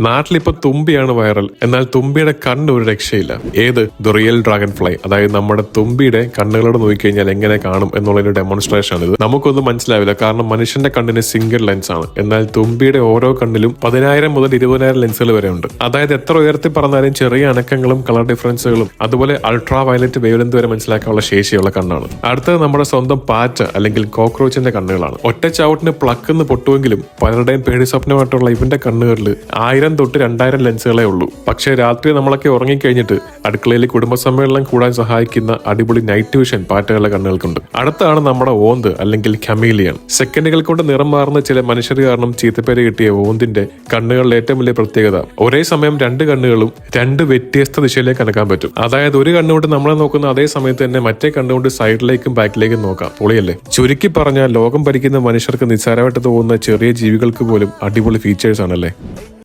നാട്ടിലിപ്പോ തുമ്പിയാണ് viral. എന്നാൽ തുമ്പിയുടെ കണ്ണ് ഒരു രക്ഷയില്ല. ഏത്? The real dragon fly. അതായത് നമ്മുടെ തുമ്പിയുടെ കണ്ണുകളോട് നോക്കിക്കഴിഞ്ഞാൽ എങ്ങനെ കാണും എന്നുള്ളൊരു ഡെമോൺസ്ട്രേഷൻ ആണ് ഇത്. നമുക്കൊന്നും മനസ്സിലാവില്ല, കാരണം മനുഷ്യന്റെ കണ്ണിന് സിംഗിൾ ലെൻസ് ആണ്. എന്നാൽ തുമ്പിയുടെ ഓരോ കണ്ണിലും 10,000 മുതൽ 20,000 ലെൻസുകൾ വരെ ഉണ്ട്. അതായത് എത്ര ഉയർത്തി പറഞ്ഞാലും ചെറിയ അനക്കങ്ങളും കളർ ഡിഫറൻസുകളും അതുപോലെ അൾട്രാ വയലറ്റ് വേവ് ലെങ്ത് വരെ മനസ്സിലാക്കാനുള്ള ശേഷിയുള്ള കണ്ണാണ്. അടുത്തത് നമ്മുടെ സ്വന്തം പാറ്റ അല്ലെങ്കിൽ കോക്രോച്ചിന്റെ കണ്ണുകളാണ്. ഒറ്റ ചവിട്ടിന് പ്ലക്കെന്ന് പൊട്ടുമെങ്കിലും പലരുടെയും പേടി സ്വപ്നമായിട്ടുള്ള ഇവന്റെ കണ്ണുകളിൽ 1000 തൊട്ട് 2000 ലെൻസുകളേ ഉള്ളൂ. പക്ഷേ രാത്രി നമ്മളൊക്കെ ഉറങ്ങിക്കഴിഞ്ഞിട്ട് അടുക്കളയിൽ കുടുംബസമ്മേളനം കൂടാൻ സഹായിക്കുന്ന അടിപൊളി നൈറ്റ് വിഷൻ പാറ്റകളുടെ കണ്ണുകൾക്കുണ്ട്. അടുത്താണ് നമ്മുടെ ഓന്ത് അല്ലെങ്കിൽ ഖമീലിയൻ. സെക്കൻഡുകൾ കൊണ്ട് നിറം മാറുന്ന ചില മനുഷ്യർ കാരണം ചീത്തപ്പേര് കിട്ടിയ ഓന്തിന്റെ കണ്ണുകളുടെ ഏറ്റവും വലിയ പ്രത്യേകത ഒരേ സമയം 2 കണ്ണുകളും 2 വ്യത്യസ്ത ദിശയിലേക്ക് അനക്കാൻ പറ്റും. അതായത് ഒരു കണ്ണുകൊണ്ട് നമ്മളെ നോക്കുന്ന അതേ സമയത്ത് തന്നെ മറ്റേ കണ്ണുകൊണ്ട് സൈഡിലേക്കും ബാക്കിലേക്കും നോക്കാം. പൊളിയല്ലേ? ചുരുക്കി പറഞ്ഞാൽ ലോകം ഭരിക്കുന്ന മനുഷ്യർക്ക് നിസ്സാരമായിട്ട് തോന്നുന്ന ചെറിയ ജീവികൾക്ക് പോലും അടിപൊളി ഫീച്ചേഴ്സ് ആണല്ലേ.